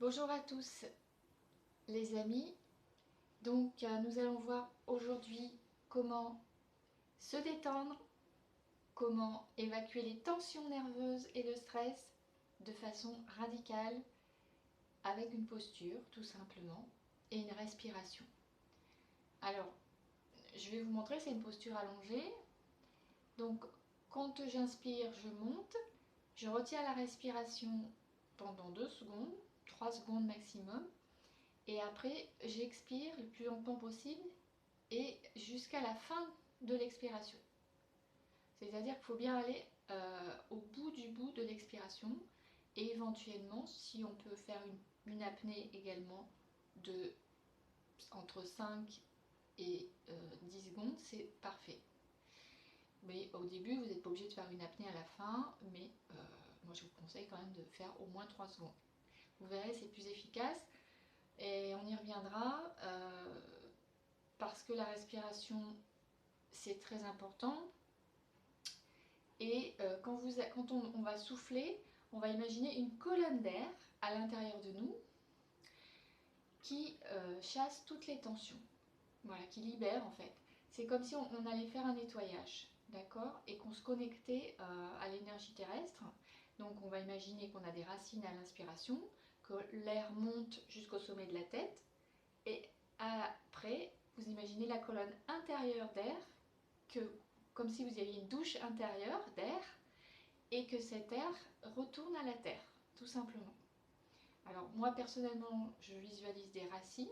Bonjour à tous les amis, donc nous allons voir aujourd'hui comment se détendre, comment évacuer les tensions nerveuses et le stress de façon radicale avec une posture tout simplement et une respiration. Alors je vais vous montrer, c'est une posture allongée, donc quand j'inspire je monte, je retiens la respiration pendant 2 secondes, 3 secondes maximum. Et après, j'expire le plus longtemps possible et jusqu'à la fin de l'expiration. C'est-à-dire qu'il faut bien aller au bout du bout de l'expiration et éventuellement, si on peut faire une apnée également de entre 5 et 10 secondes, c'est parfait. Mais au début, vous n'êtes pas obligé de faire une apnée à la fin, mais moi je vous conseille quand même de faire au moins 3 secondes. Vous verrez, c'est plus efficace. Et on y reviendra parce que la respiration c'est très important. Et quand on va souffler, on va imaginer une colonne d'air à l'intérieur de nous qui chasse toutes les tensions, voilà, qui libère en fait. C'est comme si on allait faire un nettoyage, d'accord, et qu'on se connectait à l'énergie terrestre. Donc on va imaginer qu'on a des racines à l'inspiration, que l'air monte jusqu'au sommet de la tête. Et après, vous imaginez la colonne intérieure d'air, comme si vous aviez une douche intérieure d'air, et que cet air retourne à la terre, tout simplement. Alors moi personnellement, je visualise des racines,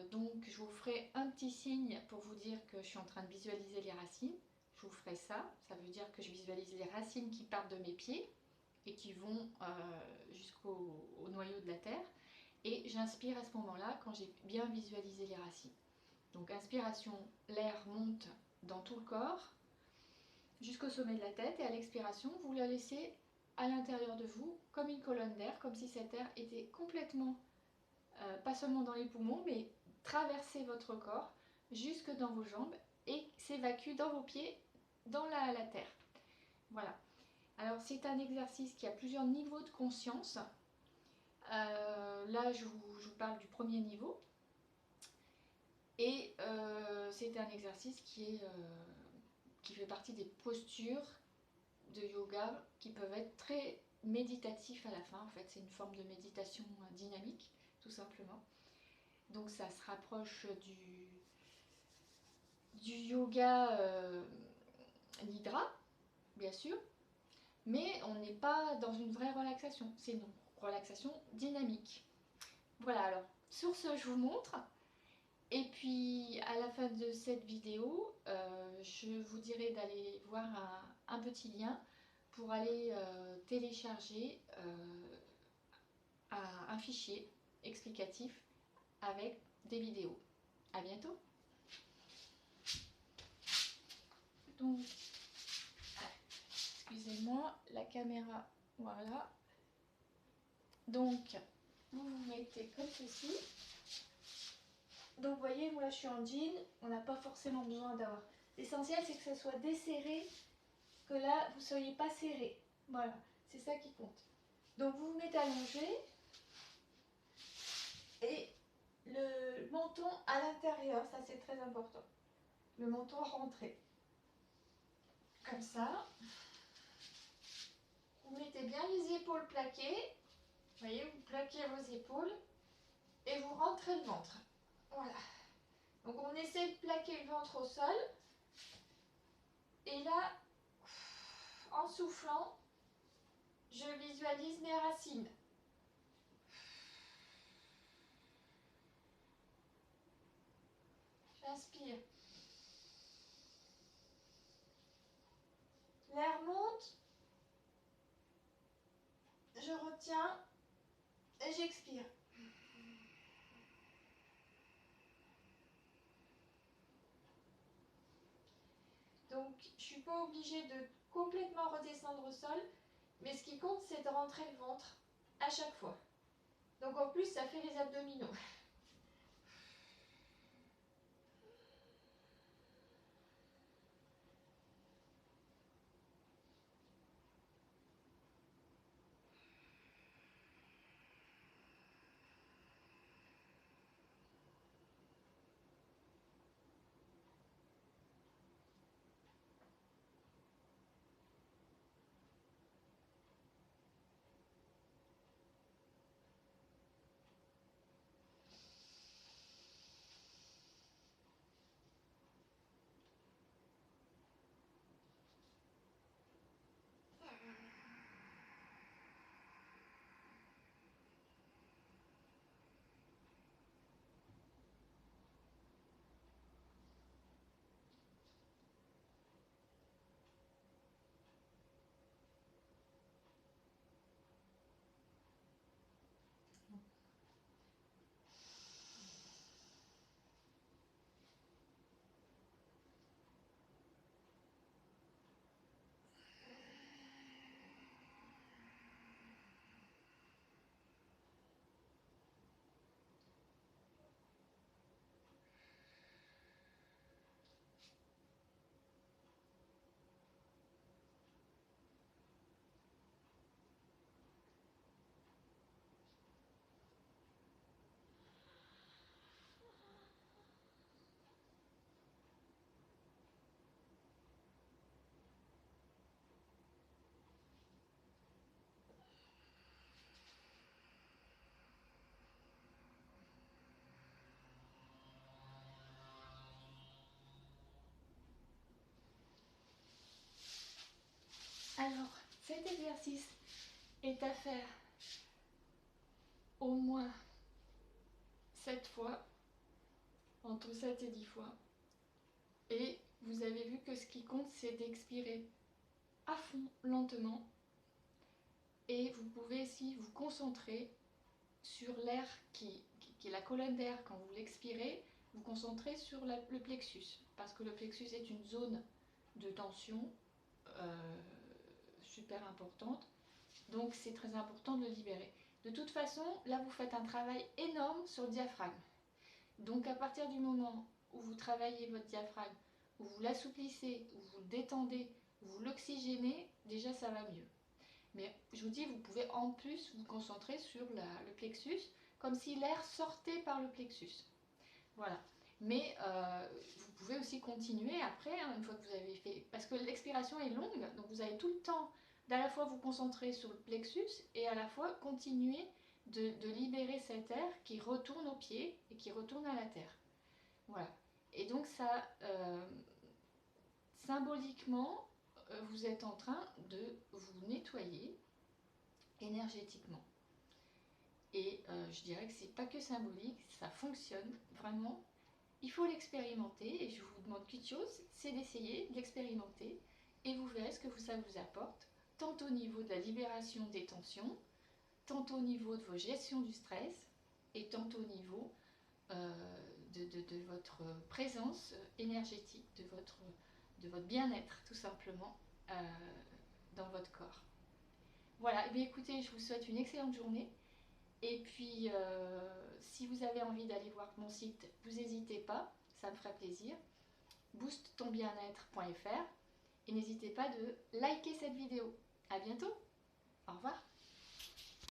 donc je vous ferai un petit signe pour vous dire que je suis en train de visualiser les racines. Je vous ferai ça, ça veut dire que je visualise les racines qui partent de mes pieds et qui vont jusqu'au noyau de la terre. Et j'inspire à ce moment-là quand j'ai bien visualisé les racines. Donc inspiration, l'air monte dans tout le corps jusqu'au sommet de la tête et à l'expiration, vous la laissez à l'intérieur de vous comme une colonne d'air, comme si cet air était complètement, pas seulement dans les poumons, mais traverser votre corps jusque dans vos jambes et s'évacue dans vos pieds, dans la terre. Voilà. Alors c'est un exercice qui a plusieurs niveaux de conscience. Là, je vous parle du premier niveau. Et c'est un exercice qui fait partie des postures de yoga qui peuvent être très méditatifs à la fin. En fait, c'est une forme de méditation dynamique, tout simplement. Donc ça se rapproche du yoga nidra, bien sûr. Mais on n'est pas dans une vraie relaxation. C'est une relaxation dynamique. Voilà, alors sur ce, je vous montre. Et puis à la fin de cette vidéo, je vous dirai d'aller voir un petit lien pour aller télécharger un fichier explicatif avec des vidéos. À bientôt. Donc, excusez-moi, la caméra, voilà. Donc, vous vous mettez comme ceci. Donc vous voyez, moi je suis en jean, on n'a pas forcément besoin d'avoir. L'essentiel c'est que ça soit desserré, que là vous ne soyez pas serré. Voilà, c'est ça qui compte. Donc vous vous mettez allongé et le menton à l'intérieur, ça c'est très important. Le menton rentré. Comme ça. Vous mettez bien les épaules plaquées. Vous voyez, vous plaquez vos épaules et vous rentrez le ventre. Voilà. Donc on essaie de plaquer le ventre au sol. Et là, en soufflant, je visualise mes racines. J'inspire. L'air monte. Je retiens et j'expire. Donc, je ne suis pas obligée de complètement redescendre au sol, mais ce qui compte, c'est de rentrer le ventre à chaque fois. Donc, en plus, ça fait les abdominaux. Alors, cet exercice est à faire au moins 7 fois, entre 7 et 10 fois. Et vous avez vu que ce qui compte, c'est d'expirer à fond, lentement. Et vous pouvez aussi vous concentrer sur l'air qui est la colonne d'air. Quand vous l'expirez, vous concentrez sur le plexus. Parce que le plexus est une zone de tension super importante. Donc c'est très important de le libérer. De toute façon, là vous faites un travail énorme sur le diaphragme. Donc à partir du moment où vous travaillez votre diaphragme, où vous l'assouplissez, où vous le détendez, où vous l'oxygénez, déjà ça va mieux. Mais je vous dis, vous pouvez en plus vous concentrer sur le plexus, comme si l'air sortait par le plexus. Voilà. Mais vous pouvez aussi continuer après, hein, une fois que vous avez fait... Parce que l'expiration est longue, donc vous avez tout le temps d'à la fois vous concentrer sur le plexus et à la fois continuer de libérer cet air qui retourne au pied et qui retourne à la terre. Voilà. Et donc ça, symboliquement, vous êtes en train de vous nettoyer énergétiquement. Et je dirais que c'est pas que symbolique, ça fonctionne vraiment. Il faut l'expérimenter et je vous demande qu'une chose, c'est d'essayer de l'expérimenter et vous verrez ce que ça vous apporte, tant au niveau de la libération des tensions, tant au niveau de vos gestions du stress et tant au niveau de votre présence énergétique, de votre bien-être tout simplement dans votre corps. Voilà, et bien écoutez, je vous souhaite une excellente journée. Et puis, si vous avez envie d'aller voir mon site, vous n'hésitez pas, ça me ferait plaisir. boosttonbien-être.fr et n'hésitez pas de liker cette vidéo. À bientôt, au revoir.